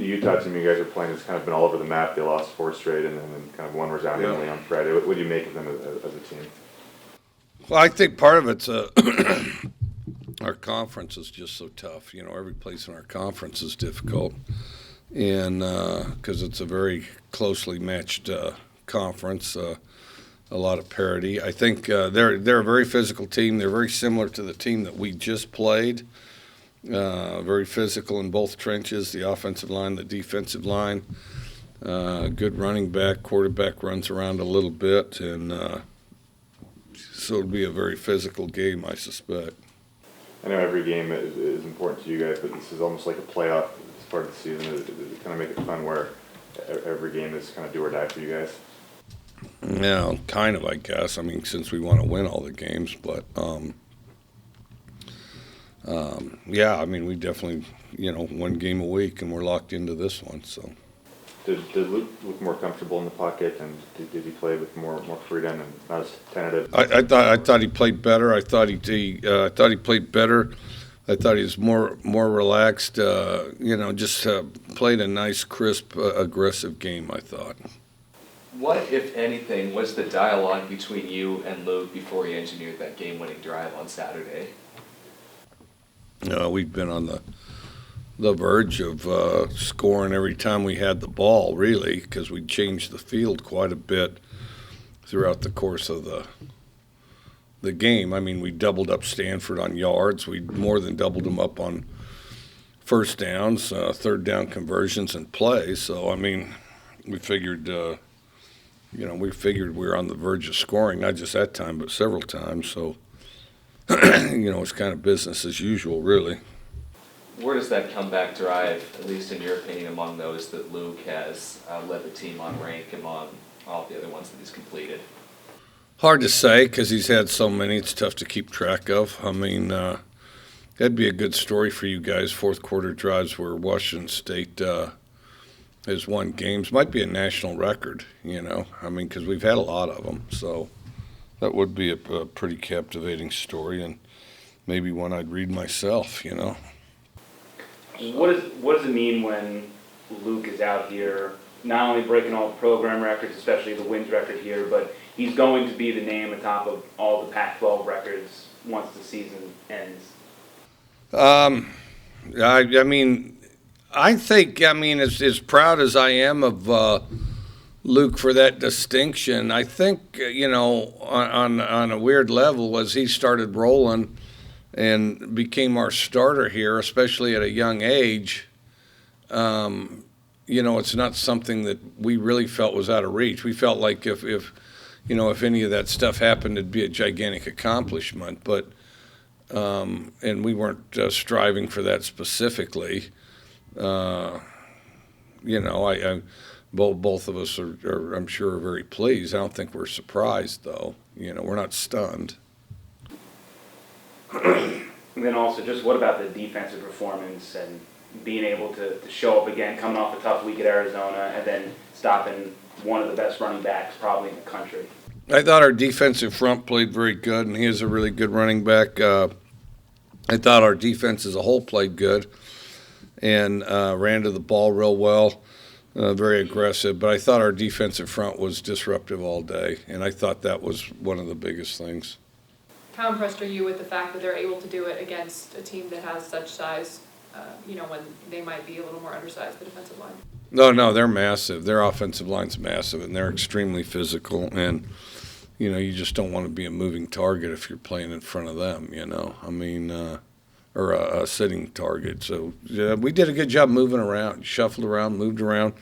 Utah team you guys are playing has kind of been all over the map. They lost 4 straight and then kind of won resoundingly on Friday. What do you make of them as a team? Well, I think part of it's our conference is just so tough. You know, every place in our conference is difficult, and because it's a very closely matched conference, a lot of parity. I think they're a very physical team. They're very similar to the team that we just played. Very physical in both trenches, the offensive line, the defensive line. Good running back, quarterback runs around a little bit, and so it'll be a very physical game, I suspect. I know every game is important to you guys, but this is almost like a playoff as part of the season. Does it kind of make it fun where every game is kind of do or die for you guys? Yeah, kind of, I guess. I mean, since we want to win all the games, but yeah, I mean, we definitely, one game a week, and we're locked into this one. So, did Luke look more comfortable in the pocket, and did he play with more freedom and not as tentative? I thought he played better. I thought he played better. I thought he was more relaxed. Just played a nice, crisp, aggressive game, I thought. What, if anything, was the dialogue between you and Luke before he engineered that game-winning drive on Saturday? We've been on the verge of scoring every time we had the ball, really, because we changed the field quite a bit throughout the course of the game. I mean, we doubled up Stanford on yards. We more than doubled them up on first downs, third down conversions, and plays. So, I mean, we figured we were on the verge of scoring, not just that time, but several times. So, it's kind of business as usual, really. Where does that comeback drive, at least in your opinion, among those that Luke has led the team on rank among all the other ones that he's completed? Hard to say because he's had so many. It's tough to keep track of. I mean, that'd be a good story for you guys. Fourth quarter drives where Washington State has won games. Might be a national record, I mean, because we've had a lot of them. So that would be a pretty captivating story and maybe one I'd read myself, What does it mean when Luke is out here, not only breaking all the program records, especially the wins record here, but he's going to be the name atop of all the Pac-12 records once the season ends? I think, as proud as I am of Luke for that distinction, I think, on a weird level, as he started rolling and became our starter here, especially at a young age, it's not something that we really felt was out of reach. We felt like if any of that stuff happened, it'd be a gigantic accomplishment. But and we weren't striving for that specifically. Both of us are, I'm sure, very pleased. I don't think we're surprised, though. We're not stunned. And then also, just what about the defensive performance and being able to show up again, coming off a tough week at Arizona, and then stopping one of the best running backs probably in the country? I thought our defensive front played very good, and he is a really good running back. I thought our defense as a whole played good and ran to the ball real well, very aggressive. But I thought our defensive front was disruptive all day, and I thought that was one of the biggest things. How impressed are you with the fact that they're able to do it against a team that has such size, when they might be a little more undersized, the defensive line? No, they're massive. Their offensive line's massive, and they're extremely physical. And, you just don't want to be a moving target if you're playing in front of them, or a sitting target. So we did a good job moving around, shuffled around, moved around,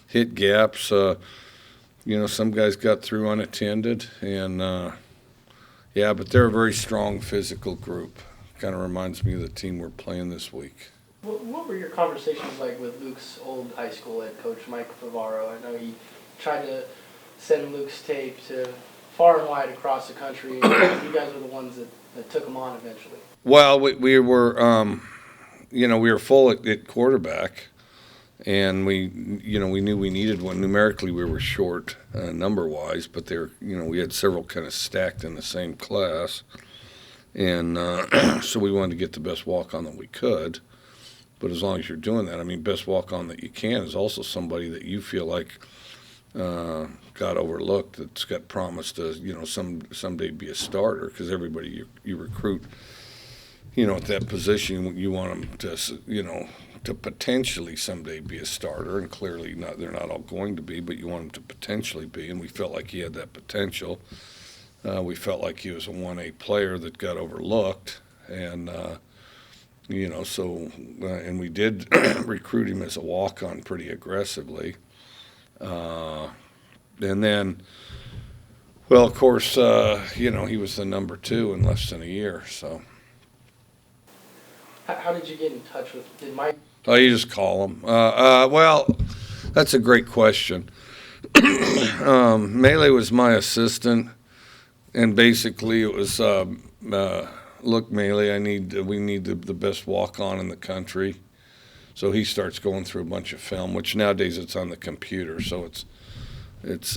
hit gaps. Some guys got through unattended, and but they're a very strong physical group. Kind of reminds me of the team we're playing this week. What were your conversations like with Luke's old high school head coach, Mike Favaro? I know he tried to send Luke's tape to far and wide across the country. You guys were the ones that took him on eventually. Well, we were, we were full at quarterback, and we knew we needed one. Numerically, we were short number-wise, but we had several kind of stacked in the same class, and so we wanted to get the best walk-on that we could. But as long as you're doing that, I mean, best walk-on that you can is also somebody that you feel like got overlooked, that's got promised to, someday be a starter, because everybody you recruit, at that position, you want them to potentially someday be a starter, and clearly they're not all going to be, but you want them to potentially be, and we felt like he had that potential. We felt like he was a 1A player that got overlooked, and and we did recruit him as a walk-on pretty aggressively. And then, well, of course, he was the number 2 in less than a year, so. How did you get in touch with, did Mike? Oh, you just call him. Well, that's a great question. Melee was my assistant, and basically it was, look, Melee, we need the best walk-on in the country. So he starts going through a bunch of film, which nowadays it's on the computer, so it's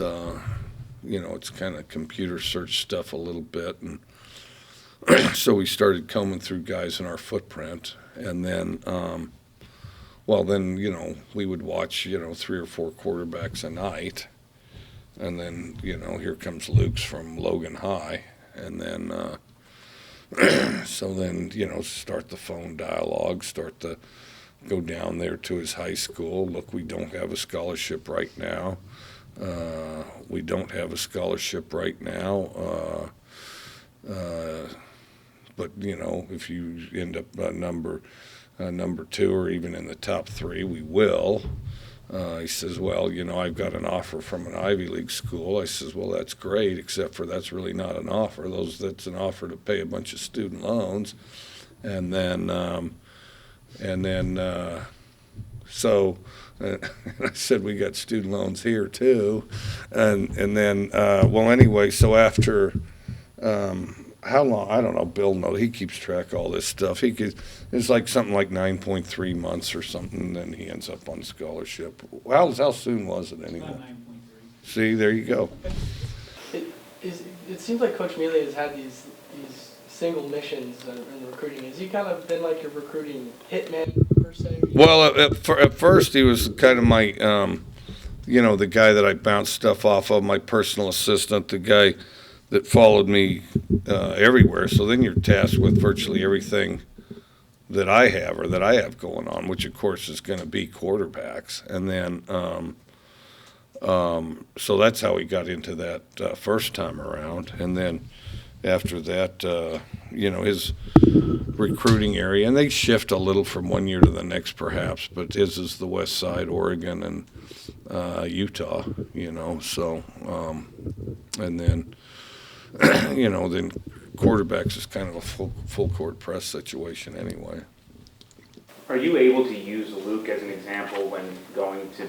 kind of computer search stuff a little bit, and so we started combing through guys in our footprint, and then, we would watch, 3 or 4 quarterbacks a night, and then, here comes Luke's from Logan High, and then, start the phone dialogue, go down there to his high school. Look, we don't have a scholarship right now. But if you end up number 2 or even in the top 3, we will. He says, well, I've got an offer from an Ivy League school. I says, well, that's great, except for that's really not an offer. That's an offer to pay a bunch of student loans. And then so I said, we got student loans here too. And then, anyway, so after, how long? I don't know. Bill knows. He keeps track of all this stuff. It's like something like 9.3 months or something, and then he ends up on scholarship. How soon was it anyway? About 9.3. See, there you go. It seems like Coach Mealy has had these single missions in recruiting. Has he kind of been like your recruiting hitman per se? Well, at first he was kind of my, the guy that I bounced stuff off of, my personal assistant, the guy that followed me everywhere. So then you're tasked with virtually everything that I have going on, which of course is going to be quarterbacks. And then, so that's how he got into that first time around. And then after that, his recruiting area, and they shift a little from one year to the next perhaps, but his is the West Side, Oregon, and Utah, so, and then, then quarterbacks is kind of a full court press situation anyway. Are you able to use Luke as an example when going to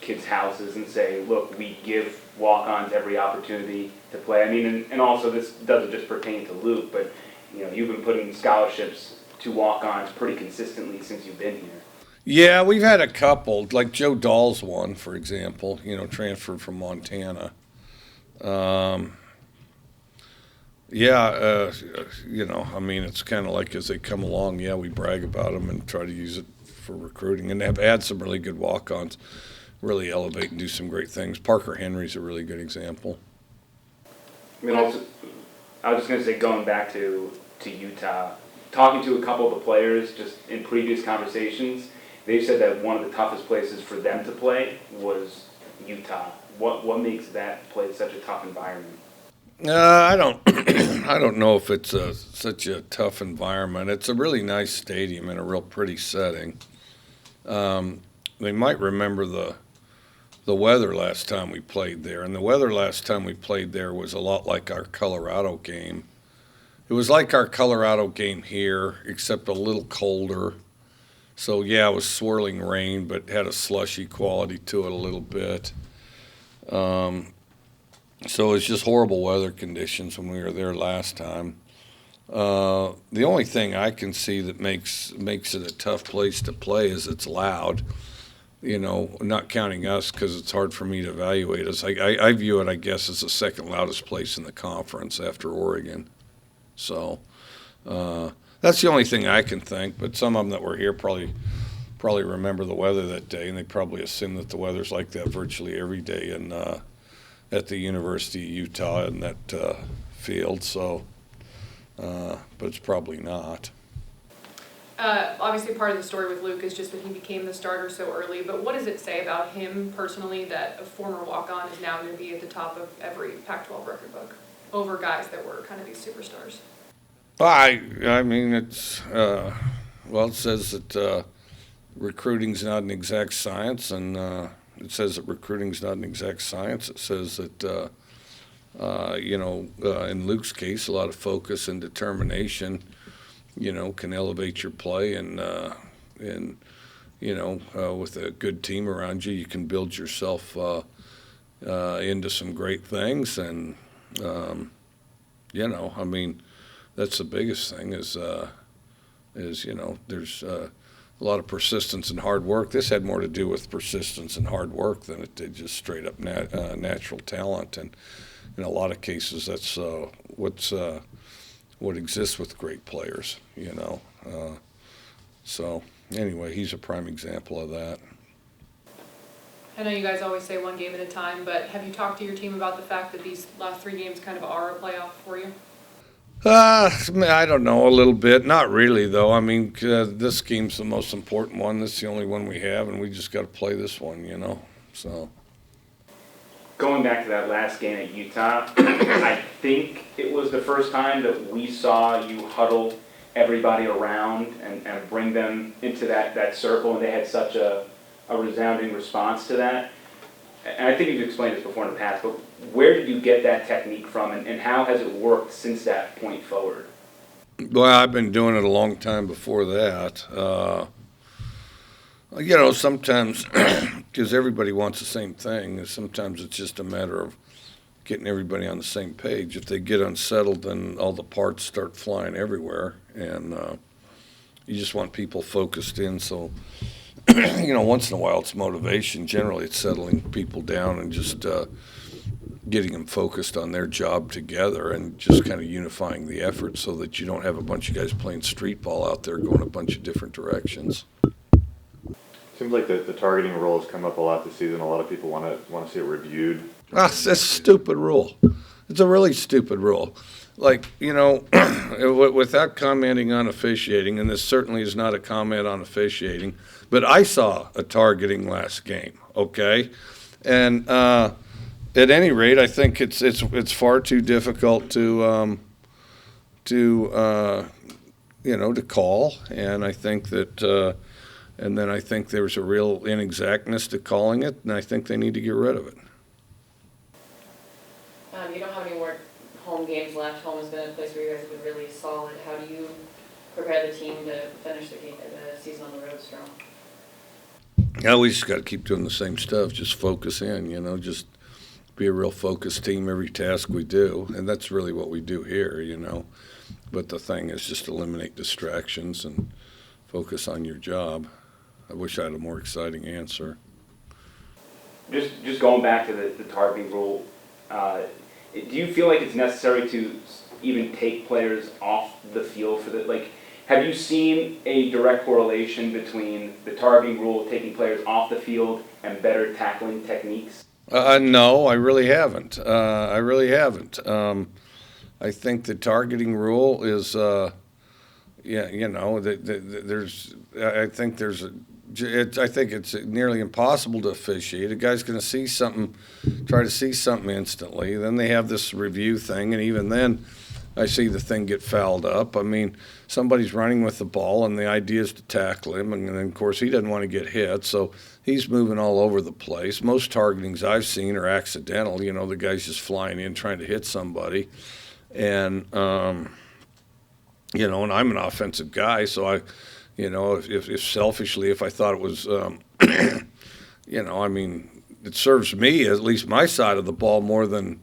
kids' houses and say, look, we give walk-ons every opportunity to play? I mean, and also this doesn't just pertain to Luke, but you've been putting scholarships to walk-ons pretty consistently since you've been here. Yeah, we've had a couple, like Joe Dahl's one, for example, transferred from Montana. It's kind of like as they come along, we brag about them and try to use it for recruiting, and have had some really good walk-ons, really elevate and do some great things. Parker Henry's a really good example. I mean, also, I was just going to say, going back to Utah, talking to a couple of the players just in previous conversations, they've said that one of the toughest places for them to play was Utah. What makes that place such a tough environment? I don't know if it's such a tough environment. It's a really nice stadium and a real pretty setting. They might remember the weather last time we played there, and the weather last time we played there was a lot like our Colorado game. It was like our Colorado game here, except a little colder. So yeah, it was swirling rain, but had a slushy quality to it a little bit. So it's just horrible weather conditions when we were there last time. The only thing I can see that makes it a tough place to play is it's loud. Not counting us, because it's hard for me to evaluate us. I view it, I guess, as the second loudest place in the conference after Oregon. So That's the only thing I can think, but some of them that were here probably remember the weather that day, and they probably assume that the weather's like that virtually every day at the University of Utah in that field, so, but it's probably not. Obviously, part of the story with Luke is just that he became the starter so early, but what does it say about him personally that a former walk-on is now going to be at the top of every Pac-12 record book over guys that were kind of these superstars? Well, I mean, it's, well, it says that recruiting's not an exact science, and it says that recruiting's not an exact science. It says that, in Luke's case, a lot of focus and determination, can elevate your play, and with a good team around you, you can build yourself into some great things. And, I mean, that's the biggest thing is there's a lot of persistence and hard work. This had more to do with persistence and hard work than it did just straight up natural talent. And in a lot of cases, that's what exists with great players, So anyway, he's a prime example of that. I know you guys always say one game at a time, but have you talked to your team about the fact that these last 3 games kind of are a playoff for you? I don't know, a little bit. Not really, though. I mean, this game's the most important one. This is the only one we have, and we just got to play this one, So. Going back to that last game at Utah, I think it was the first time that we saw you huddle everybody around and bring them into that circle, and they had such a resounding response to that. And I think you've explained this before in the past, but where did you get that technique from, and how has it worked since that point forward? Well, I've been doing it a long time before that. Sometimes, because everybody wants the same thing, and sometimes it's just a matter of getting everybody on the same page. If they get unsettled, then all the parts start flying everywhere, and you just want people focused in. So, once in a while it's motivation. Generally, it's settling people down and just getting them focused on their job together and just kind of unifying the effort so that you don't have a bunch of guys playing street ball out there going a bunch of different directions. Seems like the targeting rule has come up a lot this season. A lot of people want to see it reviewed. That's a stupid rule. It's a really stupid rule. Like, without commenting on officiating, and this certainly is not a comment on officiating, but I saw a targeting last game, okay? And at any rate, I think it's far too difficult to call, and I think that and then I think there's a real inexactness to calling it, and I think they need to get rid of it. You don't have any more home games left. Home has been a place where you guys have been really solid. How do you prepare the team to finish the season on the road strong? Yeah, we just got to keep doing the same stuff. Just focus in, just be a real focused team every task we do. And that's really what we do here, But the thing is just eliminate distractions and focus on your job. I wish I had a more exciting answer. Just going back to the targeting rule, do you feel like it's necessary to even take players off the field for have you seen a direct correlation between the targeting rule taking players off the field and better tackling techniques? No, I really haven't. I think the targeting rule is, I think it's nearly impossible to officiate. A guy's going to see something, try to see something instantly. Then they have this review thing, and even then, I see the thing get fouled up. I mean, somebody's running with the ball, and the idea is to tackle him, and then, of course, he doesn't want to get hit, so he's moving all over the place. Most targetings I've seen are accidental. The guy's just flying in trying to hit somebody. And, and I'm an offensive guy, so I, if selfishly, if I thought it was, it serves me, at least my side of the ball, more than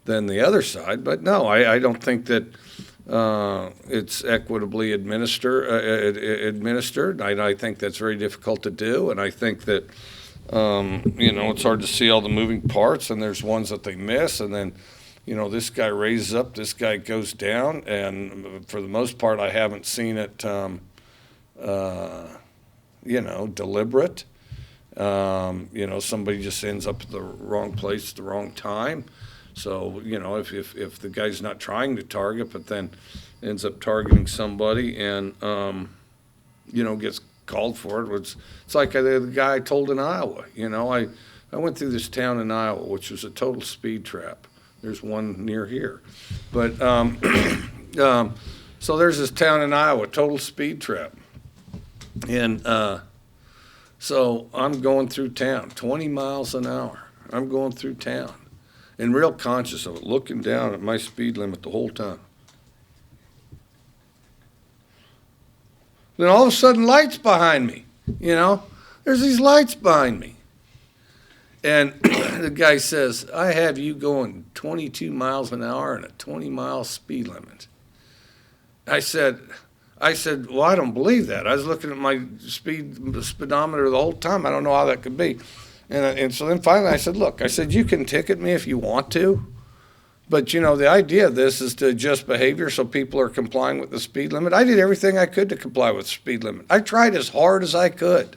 the other side. But no, I don't think that it's equitably administered. I think that's very difficult to do, and I think that it's hard to see all the moving parts, and there's ones that they miss, and then this guy raises up, this guy goes down, and for the most part, I haven't seen it, deliberate. Somebody just ends up at the wrong place at the wrong time. So, if the guy's not trying to target, but then ends up targeting somebody and, gets called for it, it's like the guy I told in Iowa. I went through this town in Iowa, which was a total speed trap. There's one near here. But, so there's this town in Iowa, total speed trap. And so I'm going through town, 20 miles an hour. I'm going through town and real conscious of it, looking down at my speed limit the whole time. Then all of a sudden, lights behind me, There's these lights behind me. And the guy says, I have you going 22 miles an hour and a 20-mile speed limit. I said, well, I don't believe that. I was looking at my speedometer the whole time. I don't know how that could be. And so then finally I said, look, you can ticket me if you want to. But, the idea of this is to adjust behavior so people are complying with the speed limit. I did everything I could to comply with the speed limit. I tried as hard as I could.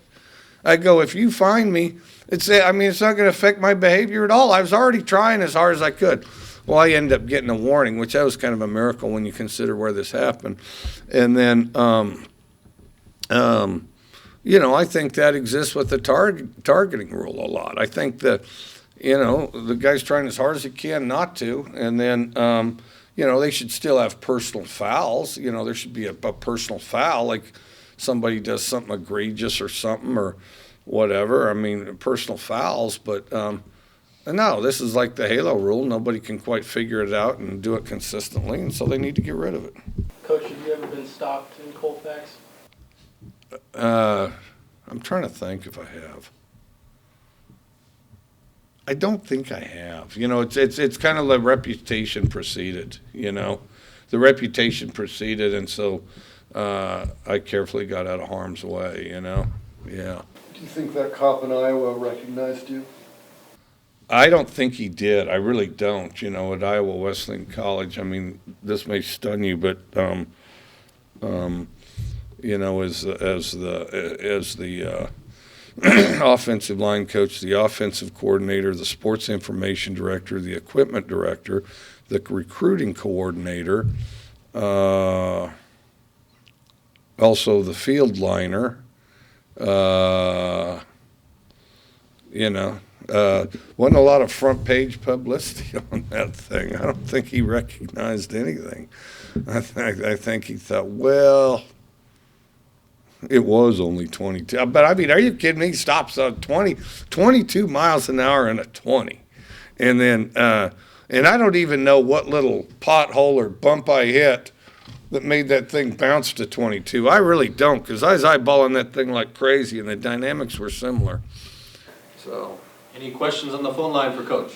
I go, if you find me, it's not going to affect my behavior at all. I was already trying as hard as I could. Well, I ended up getting a warning, which that was kind of a miracle when you consider where this happened. And then, I think that exists with the targeting rule a lot. I think that, the guy's trying as hard as he can not to. And then, they should still have personal fouls. There should be a personal foul, like somebody does something egregious or something or whatever. Personal fouls, but no, this is like the Halo rule. Nobody can quite figure it out and do it consistently, and so they need to get rid of it. Coach, have you ever been stopped in Colfax? I'm trying to think if I have. I don't think I have. It's kind of the reputation preceded, The reputation preceded, and so I carefully got out of harm's way, Yeah. Do you think that cop in Iowa recognized you? I don't think he did. I really don't. At Iowa Wesleyan College, this may stun you, but as the offensive line coach, the offensive coordinator, the sports information director, the equipment director, the recruiting coordinator, also the field liner, wasn't a lot of front page publicity on that thing. I don't think he recognized anything. I think he thought, well, it was only 22. But are you kidding me? He stops on 22 miles an hour and a 20. And then, and I don't even know what little pothole or bump I hit that made that thing bounce to 22. I really don't, because I was eyeballing that thing like crazy, and the dynamics were similar. So. Any questions on the phone line for Coach?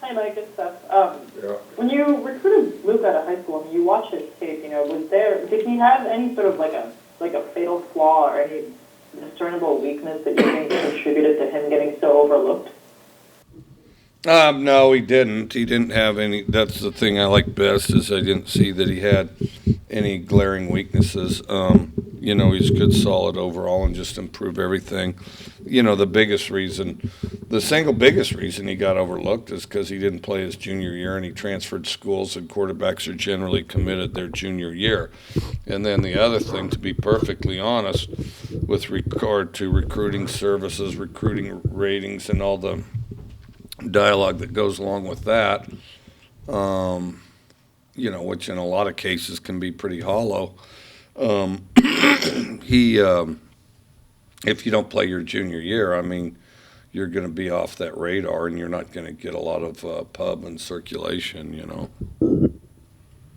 Hi, Mike, it's Steph. Yeah. When you recruited Luke out of high school, you watched his tape, did he have any sort of like a fatal flaw or any discernible weakness that you think contributed to him getting so overlooked? No, he didn't. He didn't have any. That's the thing I like best, is I didn't see that he had any glaring weaknesses. He's good, solid overall, and just improve everything. The single biggest reason he got overlooked is because he didn't play his junior year and he transferred schools, and quarterbacks are generally committed their junior year. And then the other thing, to be perfectly honest, with regard to recruiting services, recruiting ratings, and all the dialogue that goes along with that, which in a lot of cases can be pretty hollow. If you don't play your junior year, you're going to be off that radar, and you're not going to get a lot of pub and circulation,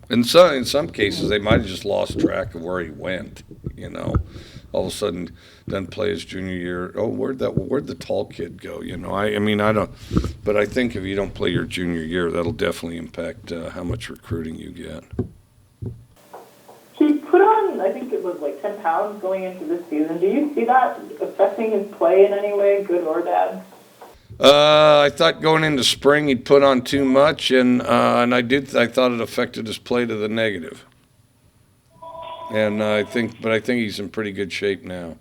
And so, in some cases, they might have just lost track of where he went, All of a sudden, doesn't play his junior year. Oh, where'd the tall kid go? I don't. But I think if you don't play your junior year, that'll definitely impact how much recruiting you get. He put on, I think it was like 10 pounds going into this season. Do you see that affecting his play in any way, good or bad? I thought going into spring he'd put on too much, and I thought it affected his play to the negative. And I think he's in pretty good shape now.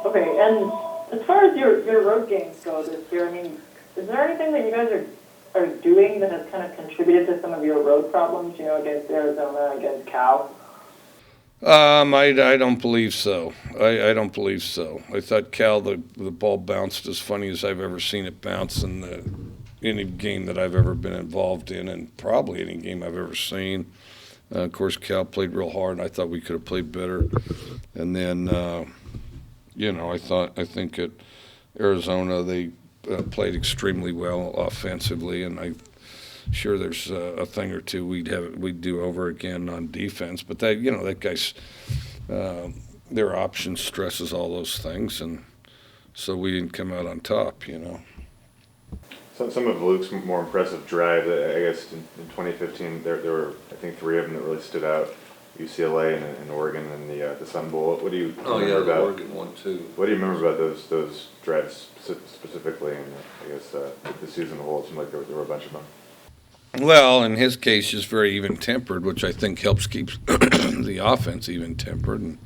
Okay, and as far as your road games go this year, I mean, is there anything that you guys are doing that has kind of contributed to some of your road problems, you know, against Arizona, against Cal? I don't believe so. I don't believe so. I thought Cal, the ball bounced as funny as I've ever seen it bounce in any game that I've ever been involved in, and probably any game I've ever seen. Of course, Cal played real hard, and I thought we could have played better. And then, I think at Arizona they played extremely well offensively, and I'm sure there's a thing or two we'd do over again on defense. But that guy's their option stresses all those things, and so we didn't come out on top. Some of Luke's more impressive drive, I guess, in 2015, there were, I think, 3 of them that really stood out. UCLA and Oregon and the Sun Bowl. What do you remember about? Oregon one too. What do you remember about those drives specifically? And I guess the season as a whole, it seemed like there were a bunch of them. Well, in his case, just very even-tempered, which I think helps keep the offense even-tempered, and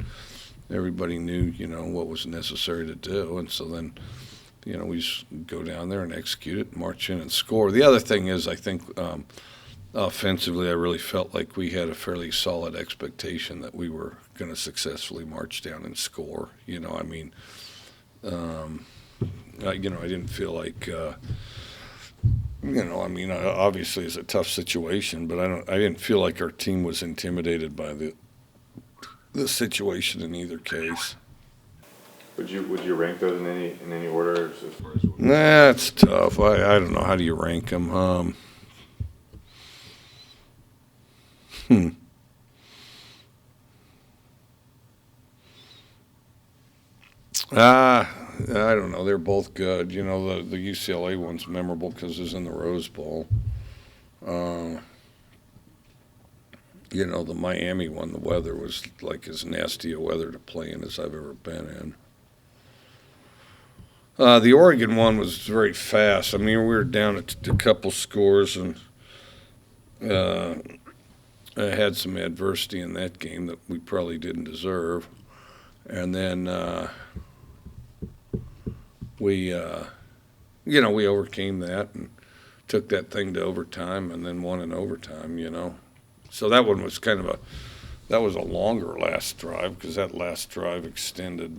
everybody knew, what was necessary to do, and so then, we just go down there and execute it, march in and score. The other thing is, I think, offensively, I really felt like we had a fairly solid expectation that we were going to successfully march down and score. I didn't feel like, obviously it's a tough situation, but I didn't feel like our team was intimidated by the situation in either case. Would you rank those in any order as far as? Nah, it's tough. I don't know. How do you rank them? I don't know. They're both good. The UCLA one's memorable because it was in the Rose Bowl. The Miami one, the weather was like as nasty a weather to play in as I've ever been in. The Oregon one was very fast. I mean, we were down a couple scores, and I had some adversity in that game that we probably didn't deserve. And then we overcame that and took that thing to overtime and then won in overtime, So that one was that was a longer last drive because that last drive extended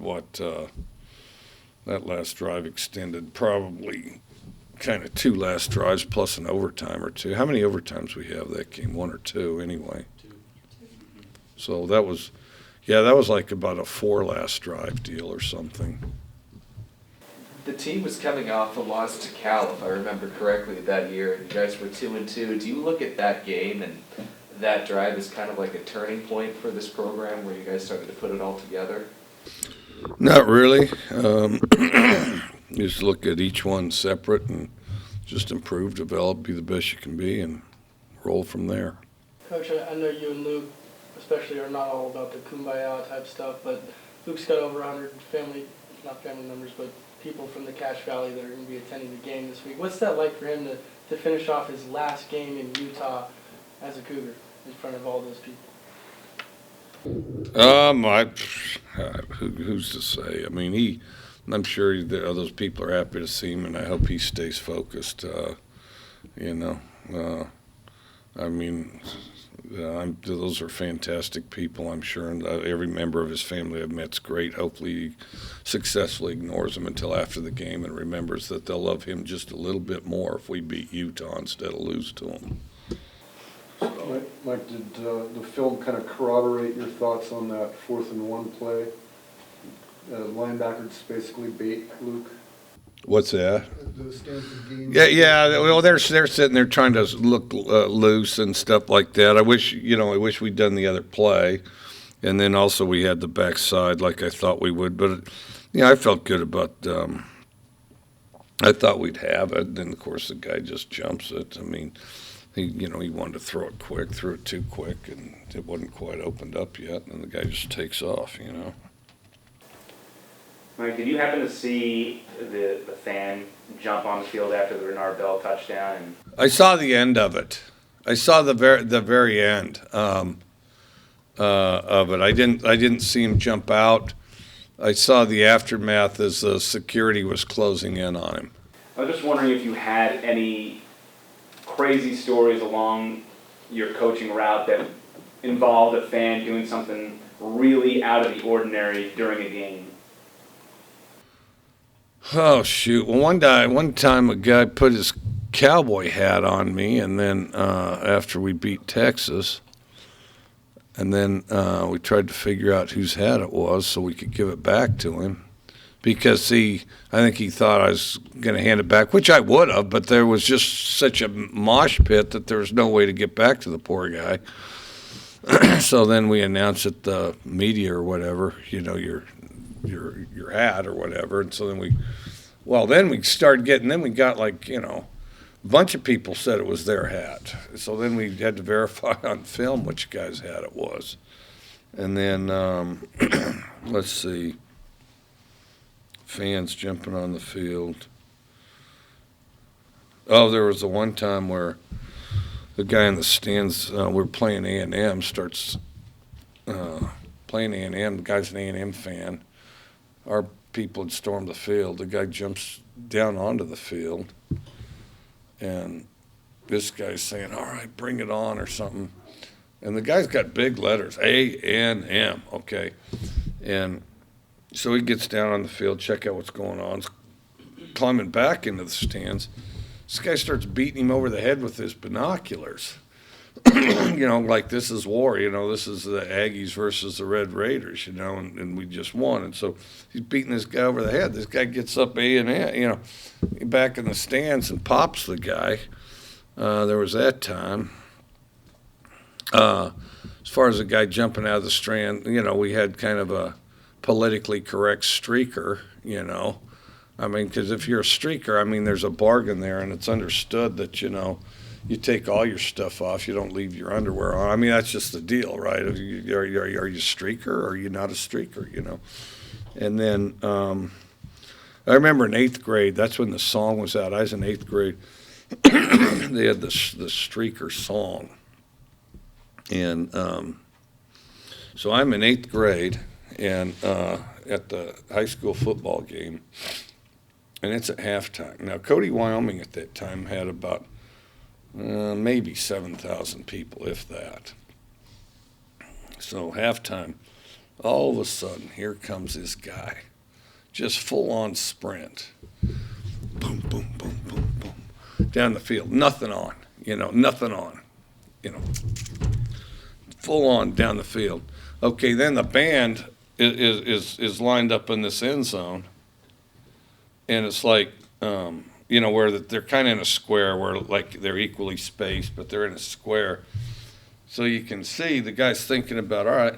probably kind of 2 last drives plus an overtime or 2. How many overtimes we have that game? 1 or 2 anyway. 2. So that was like about a 4 last drive deal or something. The team was coming off a loss to Cal, if I remember correctly, that year, and you guys were 2-2. Do you look at that game and that drive as kind of like a turning point for this program where you guys started to put it all together? Not really. Just look at each one separate and just improve, develop, be the best you can be, and roll from there. Coach, I know you and Luke especially are not all about the kumbaya type stuff, but Luke's got over 100 not family members, but people from the Cache Valley that are going to be attending the game this week. What's that like for him to finish off his last game in Utah as a Cougar in front of all those people? Who's to say? I mean, I'm sure those people are happy to see him, and I hope he stays focused. Those are fantastic people, I'm sure, and every member of his family I've met's great. Hopefully he successfully ignores them until after the game and remembers that they'll love him just a little bit more if we beat Utah instead of lose to them. Mike, did the film kind of corroborate your thoughts on that 4th and 1 play? Linebacker just basically bait Luke? What's that? The Stanford game? Yeah. Well, they're sitting there trying to look loose and stuff like that. I wish we'd done the other play, and then also we had the backside like I thought we would. But I felt good about. I thought we'd have it. And then of course the guy just jumps it. I mean, he wanted to throw it quick, threw it too quick, and it wasn't quite opened up yet. And the guy just takes off. Mike, did you happen to see the fan jump on the field after the Renard Bell touchdown? And I saw the end of it. I saw the very end of it. I didn't see him jump out. I saw the aftermath as the security was closing in on him. I was just wondering if you had any crazy stories along your coaching route that involved a fan doing something really out of the ordinary during a game. Oh shoot! Well, one time a guy put his cowboy hat on me, and then after we beat Texas, and then we tried to figure out whose hat it was so we could give it back to him, because I think he thought I was going to hand it back, which I would have, but there was just such a mosh pit that there was no way to get back to the poor guy. So then we announced at the media or whatever, your hat or whatever, and so then we got like, a bunch of people said it was their hat. So then we had to verify on film which guy's hat it was. And then, let's see, fans jumping on the field. Oh, there was the one time where the guy in the stands, we're playing A&M, starts playing A&M. The guy's an A&M fan. Our people had stormed the field. The guy jumps down onto the field, and this guy's saying, "All right, bring it on," or something. And the guy's got big letters, A&M, okay. And so he gets down on the field, check out what's going on, climbing back into the stands. This guy starts beating him over the head with his binoculars. Like this is war, this is the Aggies versus the Red Raiders, and we just won. And so he's beating this guy over the head. This guy gets up back in the stands and pops the guy. There was that time. As far as the guy jumping out of the strand, we had kind of a politically correct streaker, because if you're a streaker, there's a bargain there, and it's understood that, you take all your stuff off, you don't leave your underwear on. That's just the deal, right? Are you a streaker or are you not a streaker, And then I remember in 8th grade, that's when the song was out. I was in 8th grade. They had the streaker song. And so I'm in 8th grade and at the high school football game, and it's at halftime. Now, Cody, Wyoming at that time had about maybe 7,000 people, if that. So halftime, all of a sudden, here comes this guy, just full-on sprint. Boom, boom, boom, boom, boom. Down the field, nothing on, nothing on, full-on down the field. Okay, then the band is lined up in this end zone, and it's like, where they're kind of in a square where like they're equally spaced, but they're in a square. So you can see the guy's thinking about, all right,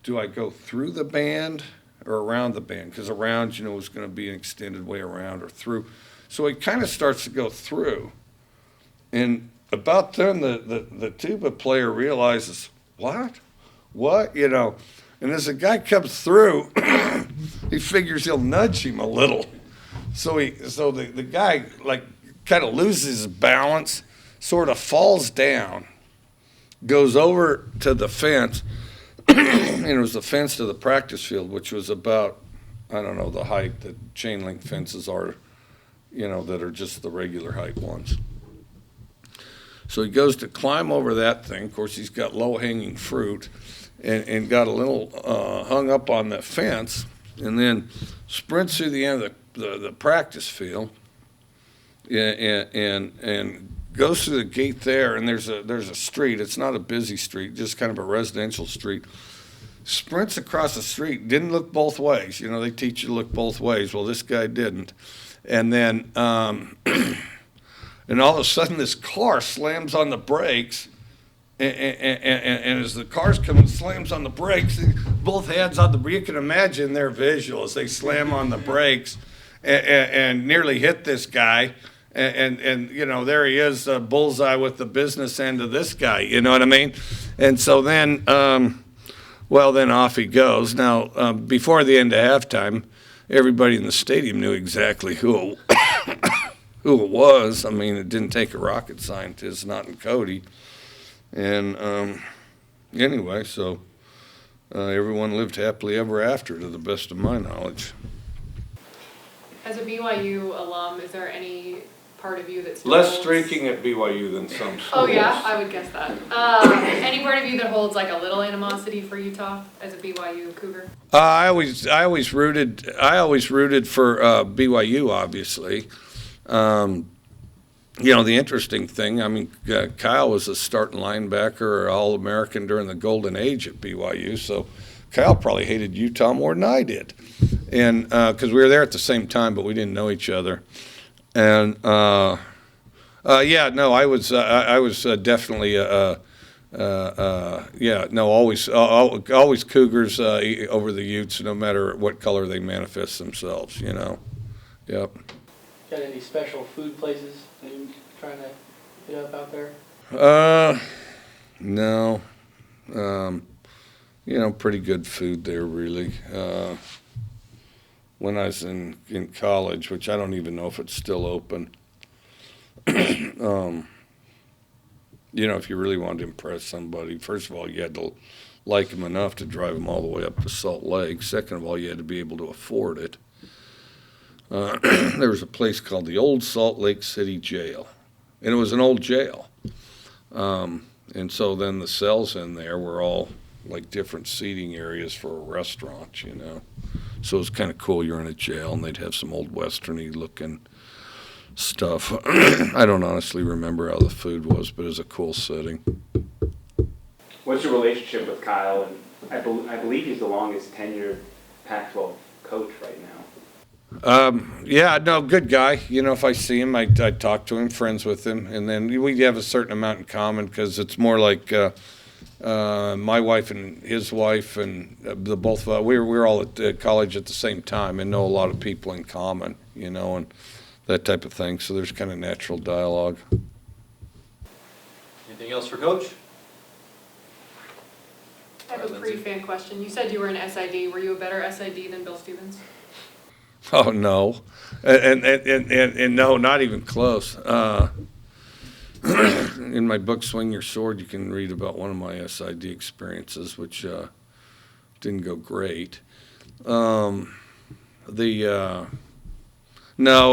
do I go through the band or around the band? Because around, is going to be an extended way around or through. So he kind of starts to go through. And about then, the tuba player realizes, what? And as the guy comes through, he figures he'll nudge him a little. So the guy like kind of loses his balance, sort of falls down, goes over to the fence, and it was the fence to the practice field, which was about, I don't know, the height that chain link fences are, that are just the regular height ones. So he goes to climb over that thing. Of course, he's got low-hanging fruit and got a little hung up on the fence, and then sprints through the end of the practice field and goes through the gate there, and there's a street. It's not a busy street, just kind of a residential street. Sprints across the street, didn't look both ways. They teach you to look both ways. Well, this guy didn't. And then and all of a sudden this car slams on the brakes, and as the car's coming, slams on the brakes, both hands on the, you can imagine their visual as they slam on the brakes and nearly hit this guy. And there he is, bullseye with the business end of this guy, you know what I mean? And so then Well, then off he goes. Now, before the end of halftime, everybody in the stadium knew exactly who it was. I mean, it didn't take a rocket scientist, not in Cody. And anyway, so everyone lived happily ever after, to the best of my knowledge. As a BYU alum, is there any part of you that's Less streaking at BYU than some schools. Oh yeah, I would guess that. Any part of you that holds like a little animosity for Utah as a BYU Cougar? I always rooted for BYU, obviously. You know, the interesting thing, I mean, Kyle was a starting linebacker or All-American during the golden age at BYU, so Kyle probably hated Utah more than I did. And because we were there at the same time, but we didn't know each other. And yeah, no, I was definitely always Cougars over the Utes, no matter what color they manifest themselves. You know, yep. Got any special food places that you're trying to hit up out there? No. You know, pretty good food there, really. When I was in college, which I don't even know if it's still open, you know, if you really wanted to impress somebody, first of all, you had to like them enough to drive them all the way up to Salt Lake. Second of all, you had to be able to afford it. There was a place called the Old Salt Lake City Jail, and it was an old jail. And so then the cells in there were all like different seating areas for a restaurant, you know. So it was kind of cool. You're in a jail, and they'd have some old western-y looking stuff. I don't honestly remember how the food was, but it was a cool setting. What's your relationship with Kyle? And I believe he's the longest tenured Pac-12 coach right now. Yeah, no, good guy. You know, if I see him, I talk to him, friends with him, and then we have a certain amount in common because it's more like my wife and his wife and the both of us. We were all at college at the same time and know a lot of people in common, you know, and that type of thing. So there's kind of natural dialogue. Anything else for Coach? I have a pre-fan question. You said you were an SID. Were you a better SID than Bill Stevens? Oh no, and no, not even close. In my book "Swing Your Sword," you can read about one of my SID experiences, which didn't go great. No,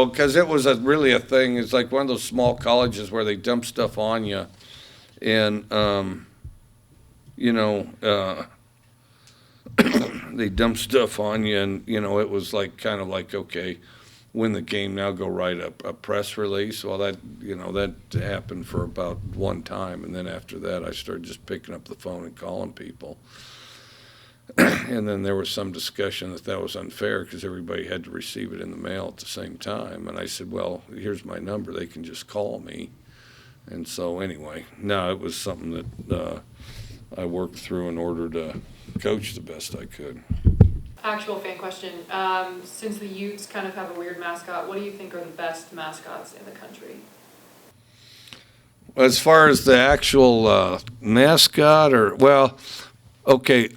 because it was really a thing. It's like one of those small colleges where they dump stuff on you, and you know. They dump stuff on you, and you know it was like kind of like, okay, win the game, now go write a press release. Well, that happened for about one time, and then after that I started just picking up the phone and calling people. And then there was some discussion that was unfair because everybody had to receive it in the mail at the same time, and I said, well, here's my number, they can just call me. And so anyway, no, it was something that I worked through in order to coach the best I could. Actual fan question. Since the Utes kind of have a weird mascot, what do you think are the best mascots in the country? As far as the actual mascot, okay,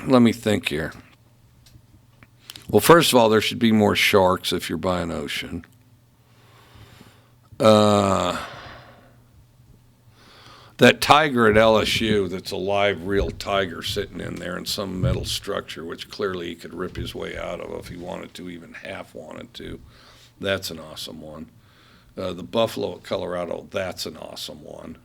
let me think here. Well, first of all, there should be more sharks if you're by an ocean. That tiger at LSU that's a live, real tiger sitting in there in some metal structure, which clearly he could rip his way out of if he wanted to, even half wanted to. That's an awesome one. The buffalo at Colorado, that's an awesome one.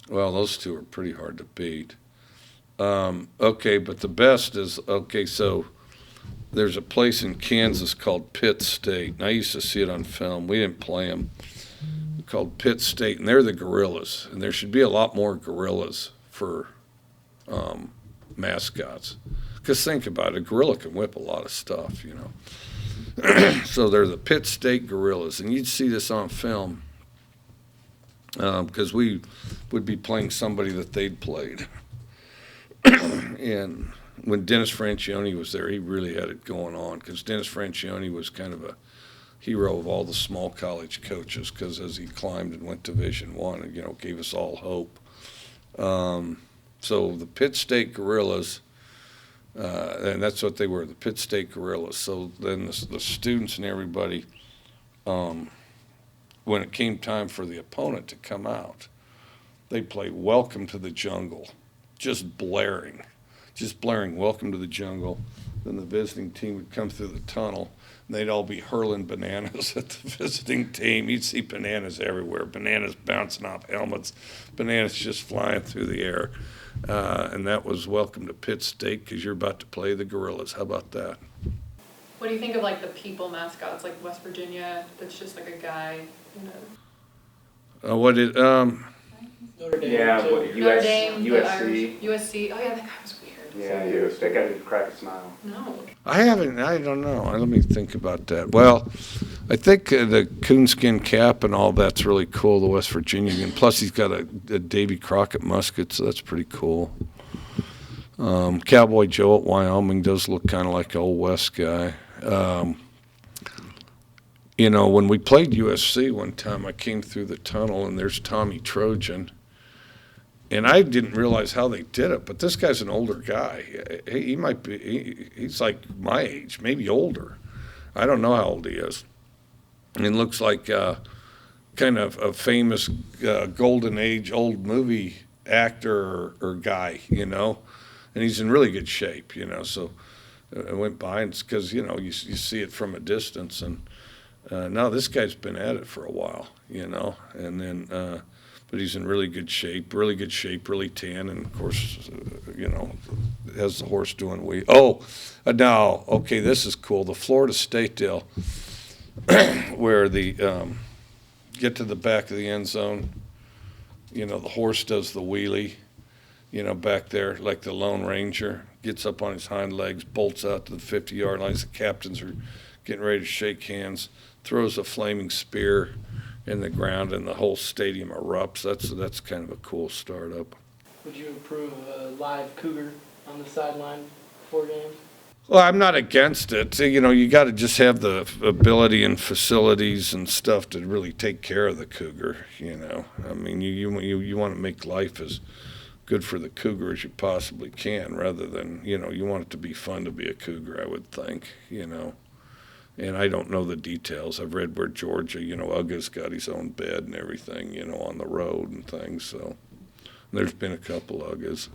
Well, those two are pretty hard to beat. Okay, but the best is, okay, so there's a place in Kansas called Pitt State, and I used to see it on film. We didn't play them. Called Pitt State, and they're the gorillas, and there should be a lot more gorillas for mascots. Because think about it, a gorilla can whip a lot of stuff, you know. So they're the Pitt State Gorillas, and you'd see this on film because we would be playing somebody that they'd played. And when Dennis Franchione was there, he really had it going on because Dennis Franchione was kind of hero of all the small college coaches, because as he climbed and went Division I, you know, gave us all hope. So the Pitt State Gorillas, and that's what they were, the Pitt State Gorillas. So then the students and everybody, when it came time for the opponent to come out, they played Welcome to the Jungle, just blaring, Welcome to the Jungle. Then the visiting team would come through the tunnel, and they'd all be hurling bananas at the visiting team. You'd see bananas everywhere, bananas bouncing off helmets, bananas just flying through the air. And that was Welcome to Pitt State, because you're about to play the Gorillas. How about that? What do you think of like the people mascots, like West Virginia, that's just like a guy, you know? Notre Dame, Yeah, too. what, Notre Dame, the USC. Irish, USC, oh yeah, that guy was weird. Yeah, that guy didn't crack a smile. No. I don't know. Let me think about that. Well, I think the coonskin cap and all that's really cool, the West Virginia. And plus he's got a Davy Crockett musket, so that's pretty cool. Cowboy Joe at Wyoming does look kind of like an old West guy. You know, when we played USC one time, I came through the tunnel, and there's Tommy Trojan. And I didn't realize how they did it, but this guy's an older guy. He might be, he's like my age, maybe older. I don't know how old he is. And looks like kind of a famous golden age old movie actor or guy, you know. And he's in really good shape, you know. So I went by, and it's because, you know, you see it from a distance. And now this guy's been at it for a while, you know. And then, but he's in really good shape, really tan. And, of course, you know, has the horse doing wee. Now, okay, this is cool. The Florida State deal where the get to the back of the end zone, you know, the horse does the wheelie, you know, back there, like the Lone Ranger, gets up on his hind legs, bolts out to the 50-yard line. The captains are getting ready to shake hands, throws a flaming spear in the ground, and the whole stadium erupts. That's kind of a cool startup. Would you approve of a live cougar on the sideline before games? Well, I'm not against it. You know, you got to just have the ability and facilities and stuff to really take care of the cougar, you know. I mean, you want to make life as good for the cougar as you possibly can, rather than, you know, you want it to be fun to be a cougar, I would think, you know. And I don't know the details. I've read where Georgia, you know, Uga's got his own bed and everything, you know, on the road and things. So there's been a couple Ugas.